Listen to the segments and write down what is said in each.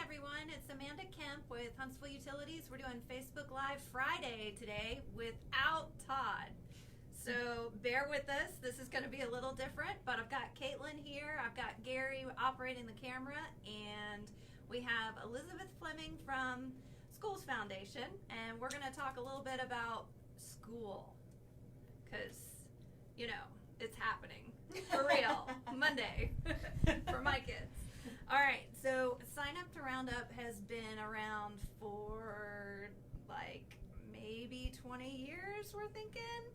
everyone, it's Amanda Kemp with Huntsville Utilities. We're doing Facebook Live Friday today without Todd. So bear with us. This is going to be a little different, but I've got Caitlyn here. I've got Gary operating the camera, and we have Elizabeth Flemming from Schools Foundation, and we're going to talk a little bit about school because, you know, it's happening for real Monday for my kids. All right, so Sign Up to Roundup has been around for like maybe 20 years, we're thinking.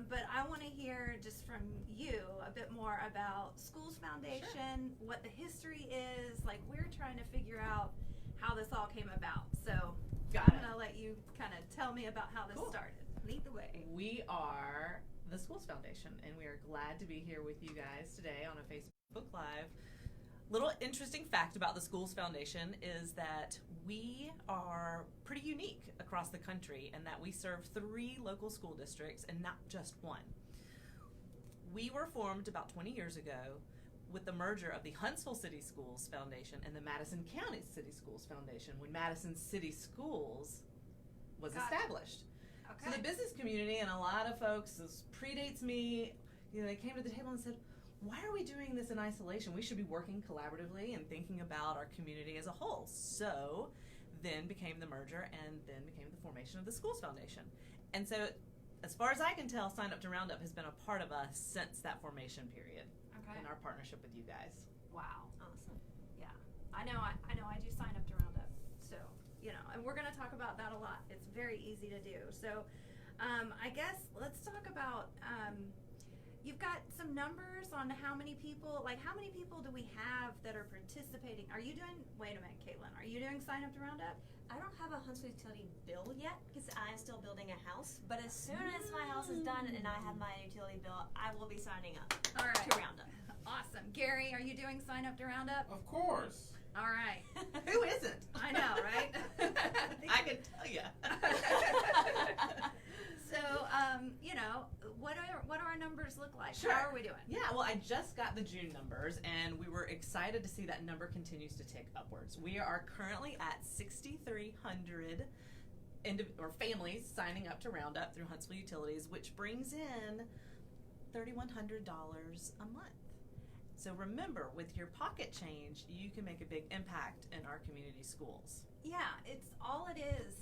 But I want to hear just from you a bit more about Schools Foundation, sure. What the history is. Like, we're trying to figure out how this all came about. So I'm going to let you kind of tell me about how this started. Lead the way. We are the Schools Foundation, and we are glad to be here with you guys today on a Facebook Live. Little interesting fact about the Schools Foundation is that we are pretty unique across the country in that we serve 3 local school districts and not just one. We were formed about 20 years ago with the merger of the Huntsville City Schools Foundation and the Madison County City Schools Foundation when Madison City Schools was established. Okay. So the business community and a lot of folks, this predates me, you know, they came to the table and said, why are we doing this in isolation? We should be working collaboratively and thinking about our community as a whole. So then became the merger and then became the formation of the Schools Foundation. And so as far as I can tell, Sign Up to Roundup has been a part of us since that formation period. Okay. In our partnership with you guys. Wow. Awesome. Yeah. I know I do Sign Up to Roundup. So, you know, and we're going to talk about that a lot. It's very easy to do. So I guess let's talk about you've got some numbers on how many people do we have that are participating? Are you doing, wait a minute, Caitlyn, are you doing Sign Up to Roundup? I don't have a Huntsville utility bill yet because I'm still building a house, but as soon as my house is done and I have my utility bill, I will be signing up to Roundup. Awesome. Gary, are you doing Sign Up to Roundup? Of course. All right. Who isn't? I know, right? I can tell you. So, you know, what do our numbers look like? Sure. How are we doing? Yeah, well, I just got the June numbers, and we were excited to see that number continues to tick upwards. We are currently at 6,300 families signing up to Roundup through Huntsville Utilities, which brings in $3,100 a month. So remember, with your pocket change, you can make a big impact in our community schools. Yeah, it's all it is.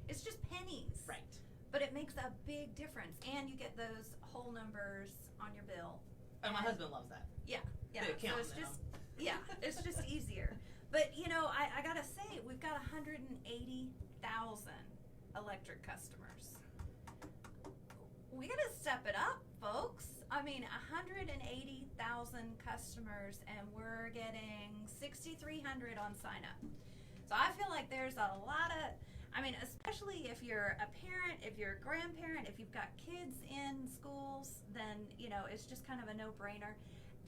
It's just pennies. Right. But it makes a big difference, and you get those whole numbers on your bill. Oh, my husband loves that. Yeah, yeah. So it's just, yeah, it's just easier. But you know, I gotta say, we've got 180,000 electric customers. We gotta step it up, folks. I mean, 180,000 customers, and we're getting 6,300 on sign up. So I feel like there's a lot of, I mean, especially if you're a parent, if you're a grandparent, if you've got kids in schools, then, you know, it's just kind of a no-brainer.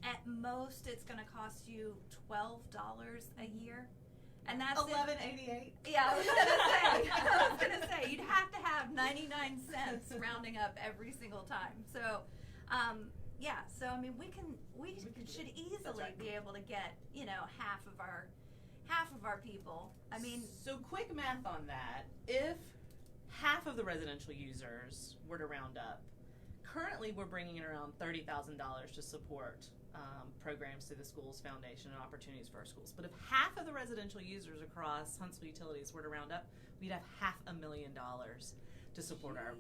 At most, it's going to cost you $12 a year. And that's $11.88. Yeah, I was gonna say, you'd have to have 99 cents rounding up every single time. So, yeah, so I mean, we should easily be able to get, you know, half of our people. I mean, so quick math on that. If half of the residential users were to round up, currently we're bringing in around $30,000 to support programs through the Schools Foundation and opportunities for our schools. But if half of the residential users across Huntsville Utilities were to round up, we'd have $500,000 to support our.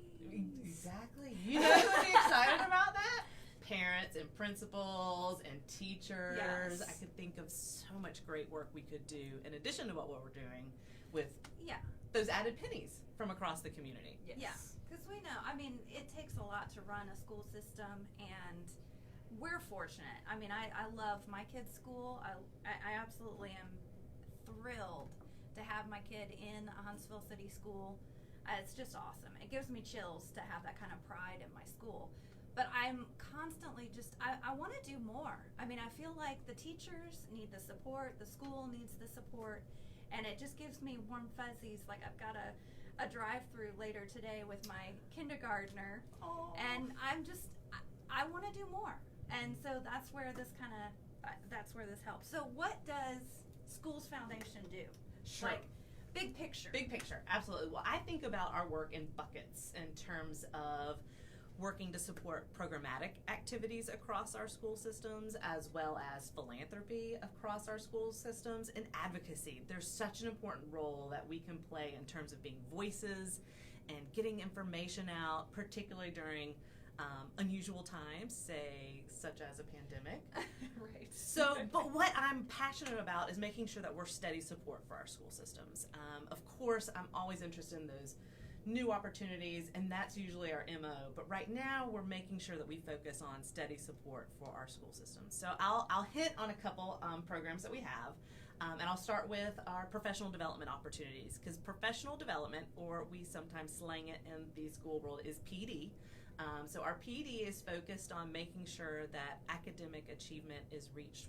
Exactly. You know who would be excited about that? Parents and principals and teachers. Yes. I could think of so much great work we could do in addition to what we're doing with those added pennies from across the community. Yes. Yeah, because we know, I mean, it takes a lot to run a school system, and we're fortunate. I mean, I love my kid's school. I absolutely am thrilled to have my kid in a Huntsville City school. It's just awesome. It gives me chills to have that kind of pride in my school. But I'm constantly just, I want to do more. I mean, I feel like the teachers need the support, the school needs the support, and it just gives me warm fuzzies. Like, I've got a drive-through later today with my kindergartner, and I want to do more. And so that's where this helps. So what does Schools Foundation do? Sure. Like, big picture. Big picture, absolutely. Well, I think about our work in buckets in terms of working to support programmatic activities across our school systems, as well as philanthropy across our school systems, and advocacy. There's such an important role that we can play in terms of being voices and getting information out, particularly during unusual times, say, such as a pandemic. Right. So, but what I'm passionate about is making sure that we're steady support for our school systems. Of course, I'm always interested in those new opportunities, and that's usually our MO. But right now, we're making sure that we focus on steady support for our school systems. So I'll hit on a couple programs that we have, and I'll start with our professional development opportunities, because professional development, or we sometimes slang it in the school world, is PD. So our PD is focused on making sure that academic achievement is reached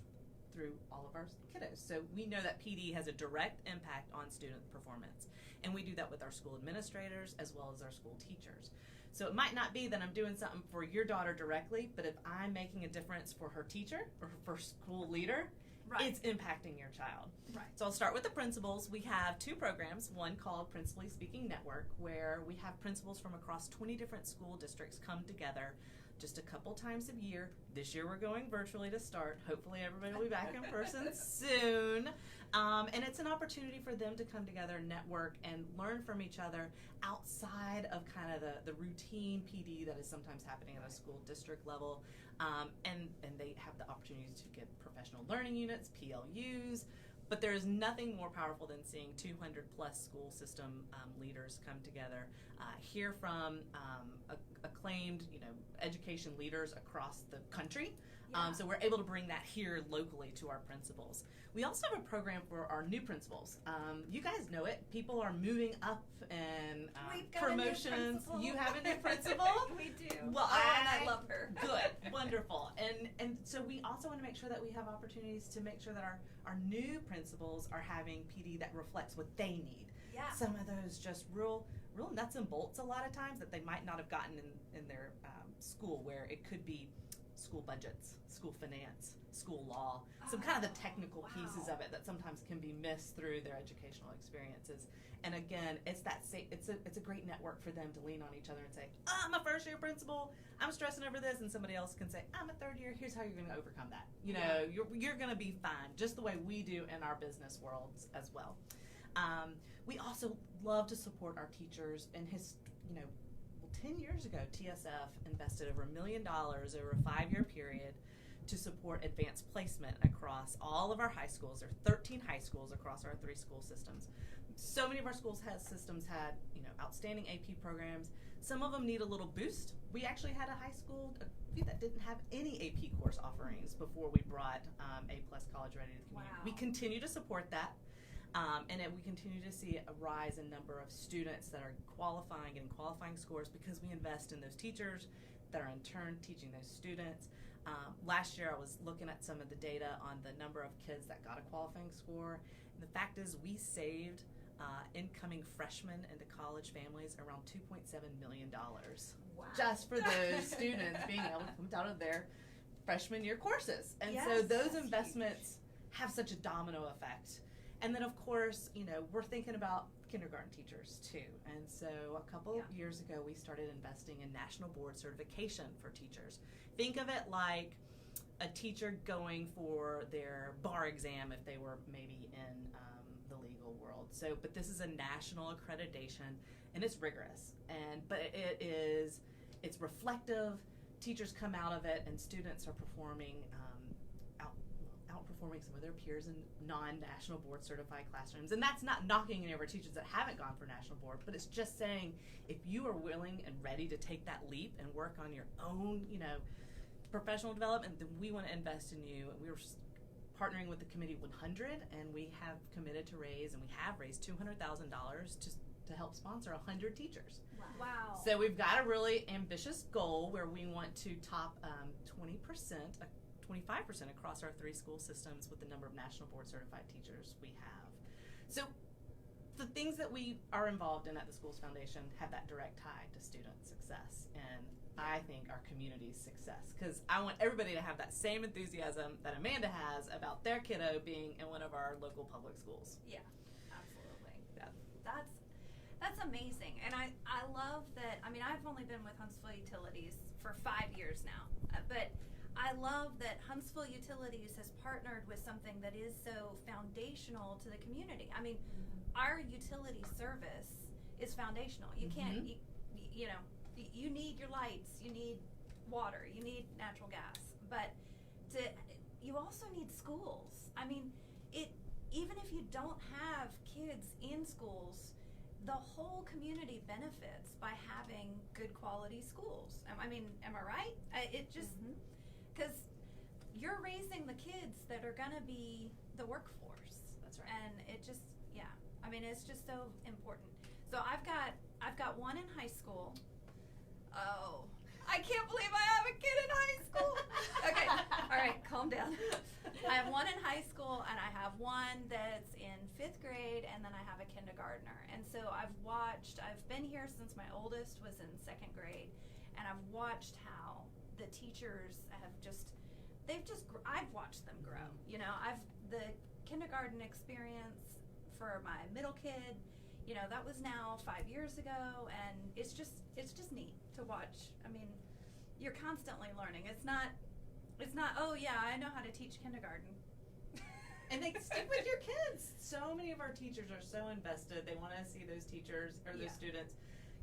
through all of our kiddos. So we know that PD has a direct impact on student performance, and we do that with our school administrators as well as our school teachers. So it might not be that I'm doing something for your daughter directly, but if I'm making a difference for her teacher or for school leader, right, it's impacting your child. Right. So I'll start with the principals. We have two programs, one called Principally Speaking Network, where we have principals from across 20 different school districts come together just a couple times a year. This year we're going virtually to start. Hopefully everybody will be back in person soon. And it's an opportunity for them to come together, network, and learn from each other outside of kind of the routine PD that is sometimes happening at a school district level. And they have the opportunity to get professional learning units, PLUs, but there is nothing more powerful than seeing 200 plus school system leaders come together, hear from acclaimed, education leaders across the country. Yeah. So we're able to bring that here locally to our principals. We also have a program for our new principals. You guys know it. People are moving up in promotions. You have a new principal? We do. Well, I love her. Good. Wonderful. And so we also want to make sure that we have opportunities to make sure that our new principals are having PD that reflects what they need. Yeah. Some of those just real nuts and bolts a lot of times that they might not have gotten in their school, where it could be school budgets, school finance, school law, some kind of the technical pieces of it that sometimes can be missed through their educational experiences. And again, it's a great network for them to lean on each other and say, I'm a first year principal, I'm stressing over this, and somebody else can say, I'm a third year, here's how you're going to overcome that. You're going to be fine, just the way we do in our business worlds as well. We also love to support our teachers, and 10 years ago, TSF invested over $1 million over a 5-year period to support advanced placement across all of our high schools. There are 13 high schools across our 3 school systems. So many of our systems had, outstanding AP programs. Some of them need a little boost. We actually had a high school that didn't have any AP course offerings before we brought A+ College Ready to the community. Wow. We continue to support that. We continue to see a rise in number of students that are qualifying and qualifying scores because we invest in those teachers that are in turn teaching those students. Last year I was looking at some of the data on the number of kids that got a qualifying score. And the fact is we saved incoming freshmen into college families around $2.7 million. Wow. Just for those students being able to come out of their freshman year courses. And yes, so those that's investments have such a domino effect. And then, of course, we're thinking about kindergarten teachers, too. And so a couple years ago, we started investing in national board certification for teachers. Think of it like a teacher going for their bar exam if they were maybe in the legal world. So, but this is a national accreditation, and it's rigorous. But it's reflective. Teachers come out of it, and students are performing outperforming some of their peers in non-national board certified classrooms. And that's not knocking any of our teachers that haven't gone for national board, but it's just saying if you are willing and ready to take that leap and work on your own, professional development, then we want to invest in you. And we were partnering with the Committee 100, and we have committed to raise, and we have raised $200,000 to help sponsor 100 teachers. Wow. So we've got a really ambitious goal where we want to top 25% across our 3 school systems with the number of national board certified teachers we have. So the things that we are involved in at the Schools Foundation have that direct tie to student success, and I think our community's success, because I want everybody to have that same enthusiasm that Amanda has about their kiddo being in one of our local public schools. Yeah, absolutely. Yeah. That's amazing, and I love that. I mean, I've only been with Huntsville Utilities for 5 years now, but I love that Huntsville Utilities has partnered with something that is so foundational to the community. I mean, our utility service is foundational. You can't, you know, you need your lights, you need water, you need natural gas, but you also need schools. I mean, even if you don't have kids in schools, the whole community benefits by having good quality schools. I mean, am I right? It just, because you're raising the kids that are gonna be the workforce. That's right. And it just, yeah, I mean, it's just so important. So I've got one in high school. Oh, I can't believe I have a kid in high school. Okay, all right, calm down. I have one in high school, and I have one that's in 5th grade, and then I have a kindergartner. And so I've been here since my oldest was in 2nd grade, and I've watched how the teachers have I've watched them grow. You know, the kindergarten experience for my middle kid, you know, that was now 5 years ago, and it's just neat to watch. I mean, you're constantly learning. It's not, oh yeah, I know how to teach kindergarten. And they stick with your kids. So many of our teachers are so invested. They want to see those teachers or those students,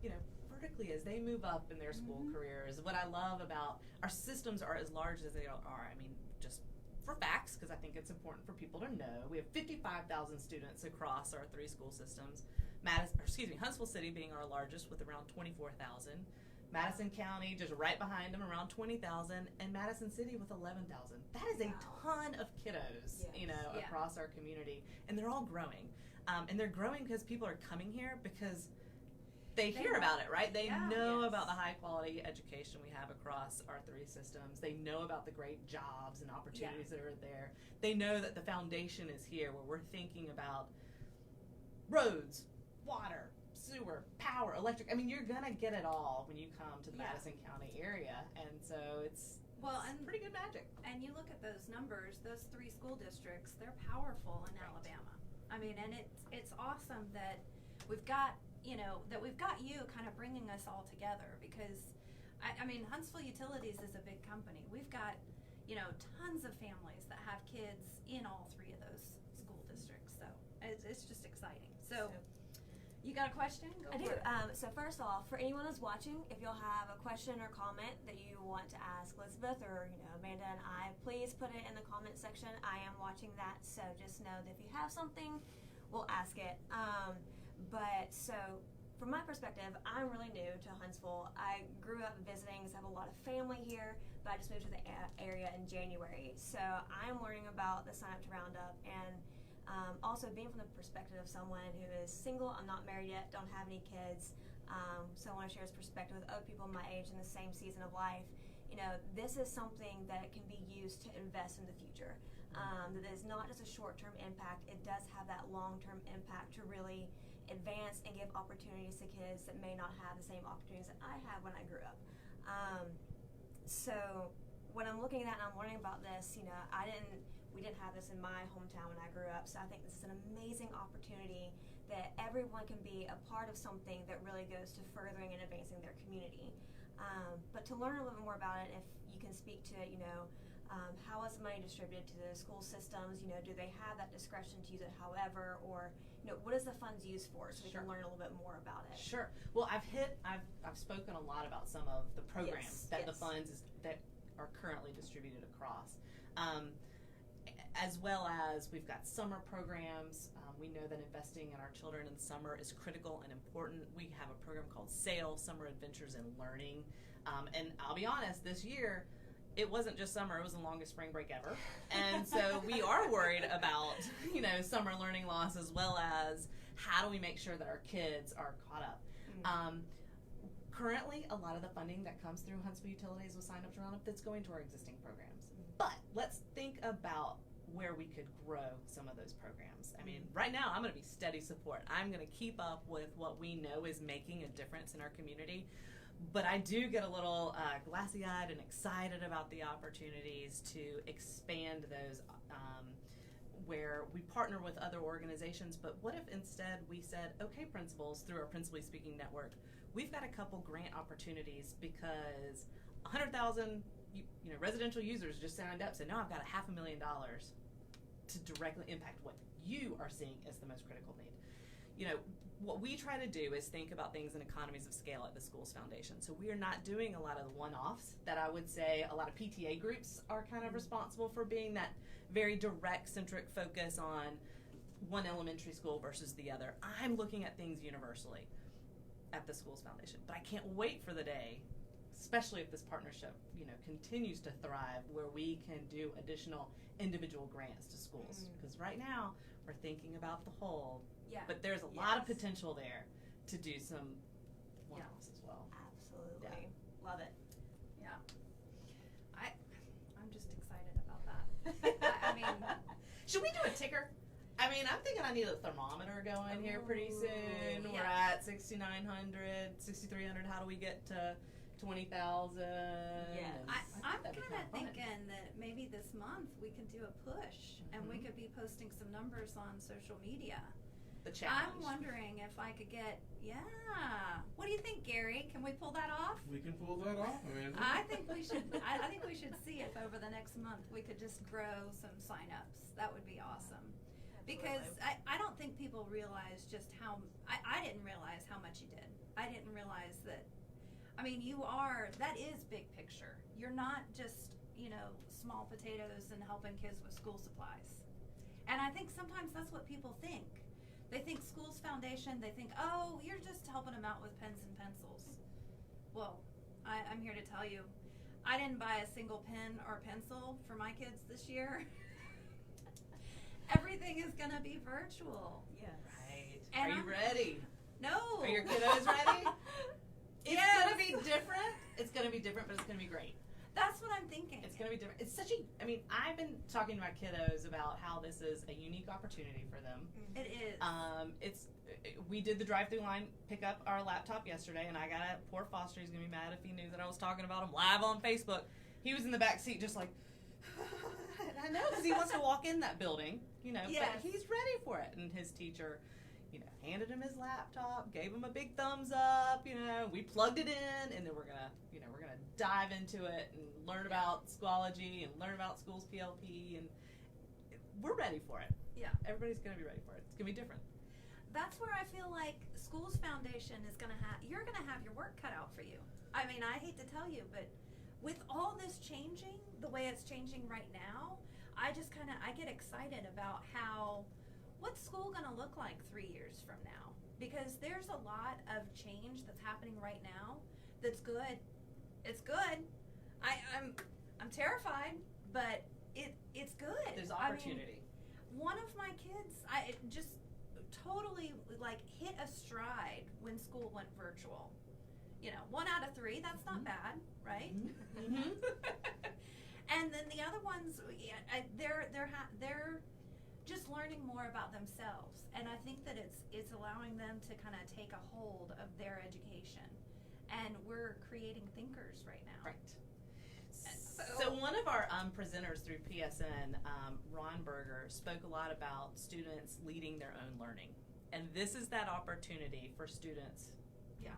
you know, vertically as they move up in their school careers. What I love about our systems are as large as they are. I mean, just for facts, because I think it's important for people to know, we have 55,000 students across our 3 school systems. Huntsville City being our largest with around 24,000. Madison County just right behind them, around 20,000, and Madison City with 11,000. That is a ton of kiddos, you know, across our community, and they're all growing. And they're growing because people are coming here because they hear about it, right? They know about the high quality education we have across our 3 systems. They know about the great jobs and opportunities that are there. They know that the foundation is here, where we're thinking about roads, water, sewer, power, electric. I mean, you're gonna get it all when you come to the Madison County area, and so it's pretty good magic. And you look at those numbers, those 3 school districts, they're powerful in Alabama. I mean, and it's awesome that we've got you kind of bringing us all together, because I mean, Huntsville Utilities is a big company. We've got, you know, tons of families that have kids in all 3 of those school districts, so it's just exciting. So you got a question? Go I do. for it. So first off, for anyone who's watching, if you'll have a question or comment that you want to ask Elizabeth or, you know, Amanda and I, please put it in the comment section. I am watching that, so just know that if you have something, we'll ask it. But so from my perspective, I'm really new to Huntsville. I grew up visiting, so I have a lot of family here, but I just moved to the area in January. So I'm learning about the Sign Up to Roundup, and also being from the perspective of someone who is single, I'm not married yet, don't have any kids, so I want to share this perspective with other people my age in the same season of life. You know, this is something that can be used to invest in the future. That is not just a short-term impact, it does have that long-term impact to really advance and give opportunities to kids that may not have the same opportunities that I had when I grew up. So when I'm looking at that and I'm learning about this, you know, we didn't have this in my hometown when I grew up, so I think this is an amazing opportunity that everyone can be a part of something that really goes to furthering and advancing their community. But to learn a little bit more about it, if you can speak to it, you know, how is the money distributed to the school systems? You know, do they have that discretion to use it however, or, you know, what is the funds used for, so we can learn a little bit more about it? Sure. Well, I've spoken a lot about some of the programs that the funds that are currently distributed across. As well as we've got summer programs. We know that investing in our children in the summer is critical and important. We have a program called SAIL, Summer Adventures in Learning. And I'll be honest, this year, it wasn't just summer, it was the longest spring break ever. And so we are worried about, you know, summer learning loss, as well as how do we make sure that our kids are caught up. Currently, a lot of the funding that comes through Huntsville Utilities with Sign Up to Roundup, that's going to our existing programs. But let's think about where we could grow some of those programs. I mean, right now I'm going to be steady support. I'm going to keep up with what we know is making a difference in our community. But I do get a little glassy-eyed and excited about the opportunities to expand those where we partner with other organizations. But what if instead we said, okay, principals, through our Principally Speaking Network, we've got a couple grant opportunities because 100,000 residential users just signed up, so now I've got $500,000 to directly impact what you are seeing as the most critical need. What we try to do is think about things in economies of scale at the Schools Foundation. So we are not doing a lot of the one-offs that I would say a lot of PTA groups are kind of responsible for, being that very direct centric focus on one elementary school versus the other. I'm looking at things universally at the Schools Foundation, but I can't wait for the day, especially if this partnership continues to thrive, where we can do additional individual grants to schools. Because right now we're thinking about the whole. Yeah. But there's a lot of potential there to do some one-offs as well. Absolutely. Yeah. Love it. Yeah. I'm just excited about that. I mean, should we do a ticker? I mean, I'm thinking I need a thermometer going here pretty soon. Yeah. We're at 6,900, 6,300. How do we get to 20,000? Yes. I'm kind of thinking that maybe this month we can do a push, and we could be posting some numbers on social media. The challenge. I'm wondering if I could get, what do you think, Gary? Can we pull that off? We can pull that off, Amanda. I think we should. I think we should see if over the next month we could just grow some signups. That would be awesome. Because I don't think people realize just how. I didn't realize how much you did. I didn't realize that. I mean, that is big picture. You're not just small potatoes and helping kids with school supplies. And I think sometimes that's what people think. They think Schools Foundation, they think, oh, you're just helping them out with pens and pencils. Well, I'm here to tell you, I didn't buy a single pen or pencil for my kids this year. Everything is going to be virtual. Yes. Right. And Are you ready? No. Are your kiddos ready? It's Yes. going to be different. It's going to be different, but it's going to be great. That's what I'm thinking. It's going to be different. It's I've been talking to my kiddos about how this is a unique opportunity for them. It is. We did the drive-through line pick up our laptop yesterday, and I got poor Foster. He's going to be mad if he knew that I was talking about him live on Facebook. He was in the back seat just like, I know, because he wants to walk in that building, Yes. but he's ready for it. And his teacher, handed him his laptop, gave him a big thumbs up, we plugged it in, and then we're gonna dive into it and learn about Schoology and learn about Schools PLP, and we're ready for it. Yeah. Everybody's gonna be ready for it. It's gonna be different. That's where I feel like Schools Foundation is you're gonna have your work cut out for you. I mean, I hate to tell you, but with all this changing, the way it's changing right now, I get excited about what's school gonna look like 3 years from now? Because there's a lot of change that's happening right now that's good. It's good. I'm terrified, but it's good. There's opportunity. One of my kids, I just totally hit a stride when school went virtual. 1 out of 3, that's not bad, right? Mm-hmm. And then the other ones, they're just learning more about themselves, and I think that it's allowing them to kind of take a hold of their education, and we're creating thinkers right now. Right. So one of our presenters through PSN, Ron Berger, spoke a lot about students leading their own learning, and this is that opportunity for students,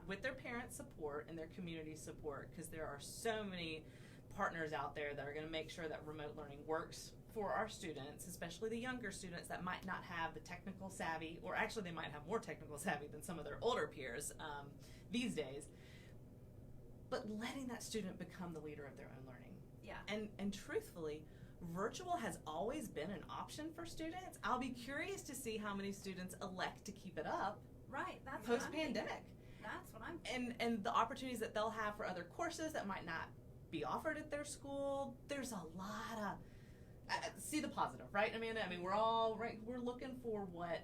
with their parent support and their community support, because there are so many partners out there that are going to make sure that remote learning works for our students, especially the younger students that might not have the technical savvy, or actually they might have more technical savvy than some of their older peers these days, but letting that student become the leader of their own learning. Yeah. And truthfully, virtual has always been an option for students. I'll be curious to see how many students elect to keep it up Right. That's what I'm thinking. post-pandemic. That's what I'm thinking. And the opportunities that they'll have for other courses that might not be offered at their school. There's a lot of see the positive, right, Amanda? I mean, we're all right. We're looking for what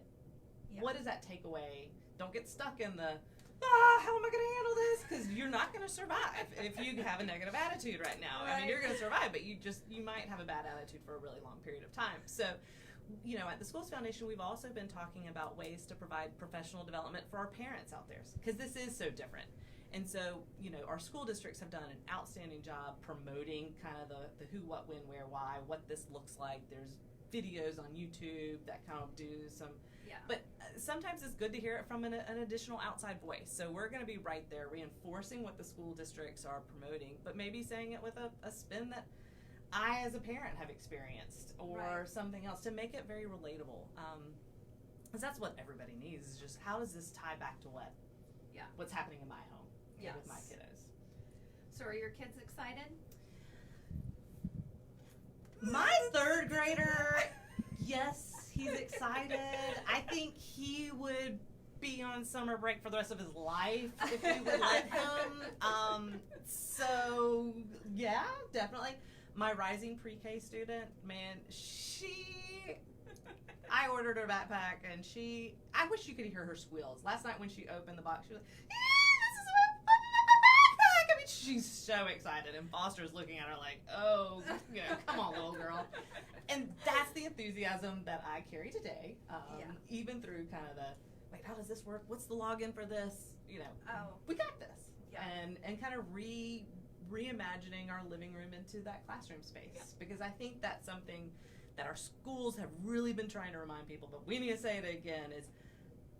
is that takeaway. Don't get stuck in the how am I going to handle this? Because you're not going to survive if you have a negative attitude right now. I mean, you're going to survive, but you might have a bad attitude for a really long period of time. So, at the Schools Foundation, we've also been talking about ways to provide professional development for our parents out there, because this is so different. And so, our school districts have done an outstanding job promoting kind of the who, what, when, where, why, what this looks like. There's videos on YouTube that kind of do some, but sometimes it's good to hear it from an additional outside voice. So we're going to be right there reinforcing what the school districts are promoting, but maybe saying it with a spin that I as a parent have experienced, or something else, to make it very relatable. Because that's what everybody needs, is just, how does this tie back to what's happening in my home with my kiddos. So are your kids excited? My third grader, yes, he's excited. I think he would be on summer break for the rest of his life if we would let him. So, yeah, definitely. My rising pre-K student, man, I ordered her backpack, and I wish you could hear her squeals. Last night when she opened the box, she was like, this is my backpack! I mean, she's so excited, and Foster's looking at her like, oh, come on, little girl. And that's the enthusiasm that I carry today, even through kind of wait, how does this work? What's the login for this? We got this. Yeah. And kind of reimagining our living room into that classroom space, because I think that's something that our schools have really been trying to remind people, but we need to say it again, is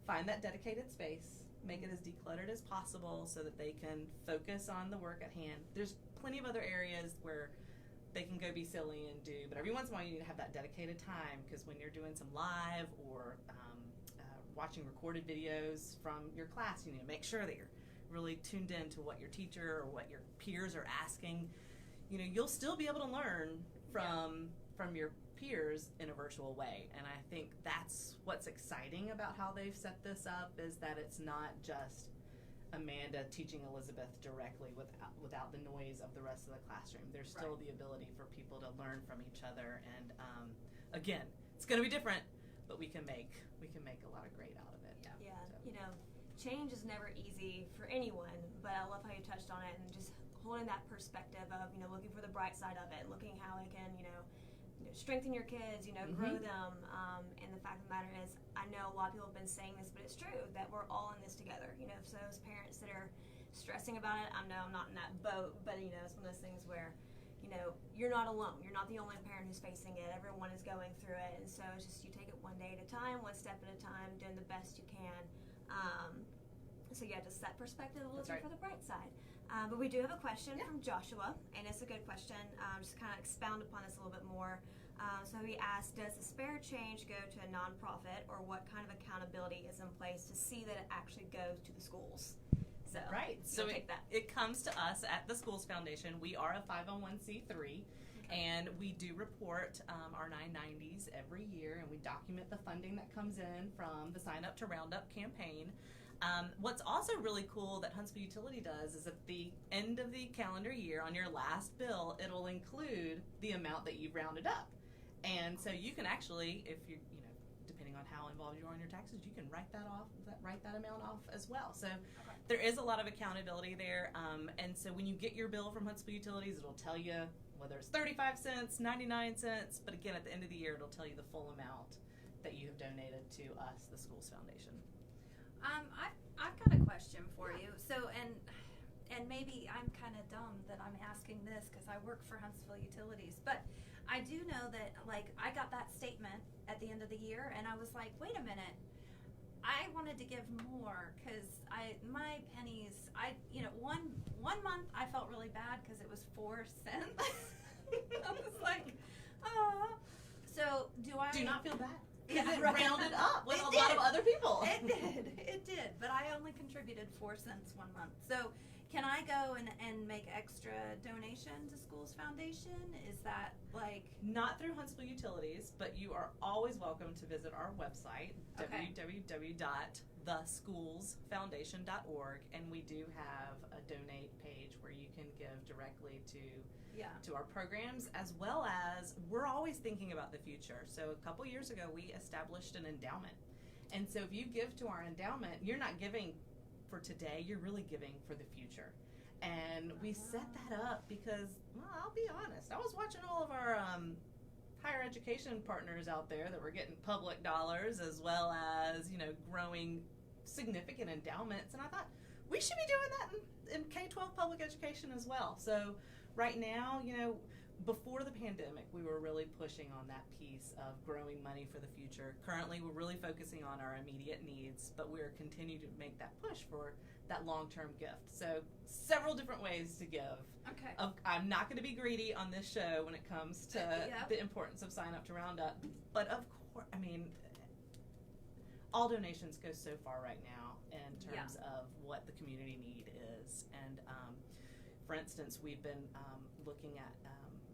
find that dedicated space, make it as decluttered as possible so that they can focus on the work at hand. There's plenty of other areas where they can go be silly and do, but every once in a while you need to have that dedicated time, because when you're doing some live or watching recorded videos from your class, you need to make sure that you're really tuned in to what your teacher or what your peers are asking. You'll still be able to learn from your peers in a virtual way, and I think that's what's exciting about how they've set this up, is that it's not just Amanda teaching Elizabeth directly without the noise of the rest of the classroom. There's still the ability for people to learn from each other, and again, it's going to be different, but we can make a lot of great out of it. Yeah. So. Change is never easy for anyone, but I love how you touched on it, and just holding that perspective of looking for the bright side of it, looking how it can strengthen your kids, grow them. And the fact of the matter is, I know a lot of people have been saying this, but it's true that we're all in this together. So those parents that are stressing about it, I know I'm not in that boat, but it's one of those things where you're not alone. You're not the only parent who's facing it. Everyone is going through it, and so it's just, you take it one day at a time, one step at a time, doing the best you can. So just that perspective of looking for the bright side. But we do have a question from Joshua, and it's a good question. Just kind of expound upon this a little bit more. So he asked, does the spare change go to a nonprofit, or what kind of accountability is in place to see that it actually goes to the schools? So so it comes to us at the Schools Foundation. We are a 501c3, and we do report our 990s every year, and we document the funding that comes in from the Sign Up to Roundup campaign. What's also really cool that Huntsville Utility does is at the end of the calendar year, on your last bill, it'll include the amount that you've rounded up. And so you can actually, if you're, depending on how involved you are in your taxes, you can write that amount off as well. So there is a lot of accountability there. And so when you get your bill from Huntsville Utilities, it'll tell you whether it's 35 cents, 99 cents, but again, at the end of the year, it'll tell you the full amount that you have donated to us, the Schools Foundation. I've got a question for you. So, and maybe I'm kind of dumb that I'm asking this because I work for Huntsville Utilities, but I do know that, I got that statement at the end of the year, and I was like, wait a minute, I wanted to give more, because my pennies, one month I felt really bad because it was 4 cents. I was like, oh. So do not feel bad. Yeah, it rounded up with a lot of other people. It did, but I only contributed 4 cents 1 month. So can I go and make extra donation to Schools Foundation? Is that not through Huntsville Utilities, but you are always welcome to visit our website, www.theschoolsfoundation.org, and we do have a donate page where you can give directly to our programs, as well as we're always thinking about the future. So a couple years ago, we established an endowment. And so if you give to our endowment, you're not giving for today, you're really giving for the future. And we set that up because, well, I'll be honest, I was watching all of our higher education partners out there that were getting public dollars as well as, growing significant endowments, and I thought we should be doing that in K-12 public education as well. So right now, before the pandemic, we were really pushing on that piece of growing money for the future. Currently, we're really focusing on our immediate needs, but we're continuing to make that push for that long-term gift. So several different ways to give. Okay. I'm not going to be greedy on this show when it comes to the importance of sign up to Roundup, but of course, all donations go so far right now in terms of what the community need is. And for instance, we've been looking at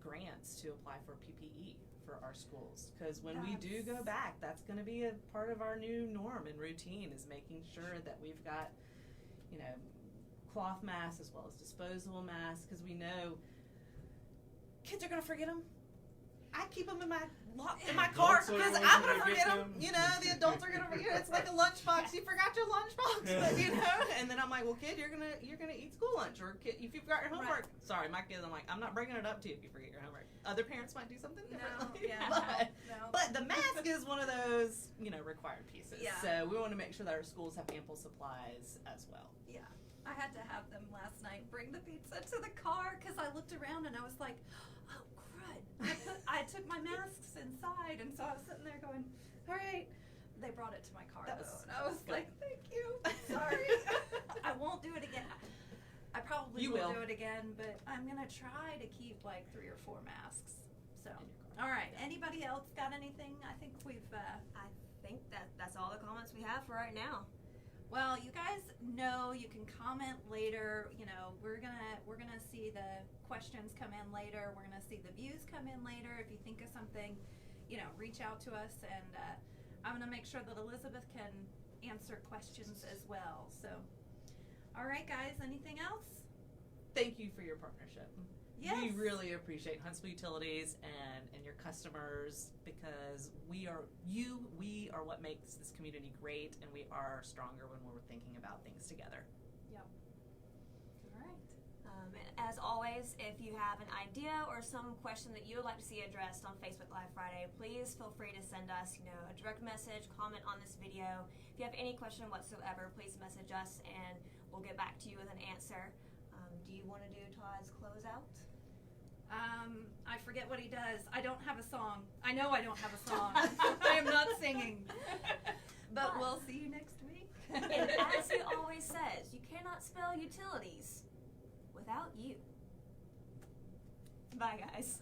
grants to apply for PPE for our schools, because when we do go back, that's going to be a part of our new norm and routine, is making sure that we've got cloth masks as well as disposable masks, because we know kids are going to forget them. I keep them in my car because I'm going to forget them. The adults are going to forget. It's like a lunchbox. You forgot your lunchbox, and then I'm like, well, kid, you're gonna eat school lunch, or kid, if you forgot your homework. Right. Sorry, my kids. I'm like, I'm not bringing it up to you if you forget your homework. Other parents might do something differently. But the mask is one of those required pieces. Yeah. So we want to make sure that our schools have ample supplies as well. Yeah. I had to have them last night bring the pizza to the car because I looked around and I was like, oh, crud. I took my masks inside, and so I was sitting there going, all right. They brought it to my car, though, and I was like, thank you. Sorry. I won't do it again. I probably will do it again, but I'm going to try to keep like 3 or 4 masks. So, all right. Yeah. Anybody else got anything? I think I think that's all the comments we have for right now. Well, you guys know you can comment later. We're gonna see the questions come in later. We're gonna see the views come in later. If you think of something, reach out to us, and I'm gonna make sure that Elizabeth can answer questions as well. So, all right, guys. Anything else? Thank you for your partnership. Yes. We really appreciate Huntsville Utilities and your customers, because we are what makes this community great, and we are stronger when we're thinking about things together. Yep. All right. As always, if you have an idea or some question that you would like to see addressed on Facebook Live Friday, please feel free to send us, a direct message, comment on this video. If you have any question whatsoever, please message us, and we'll get back to you with an answer. Do you want to do Todd's closeout? I forget what he does. I don't have a song. I know I don't have a song. I am not singing. But we'll see you next week. And as he always says, you cannot spell utilities without you. Bye, guys.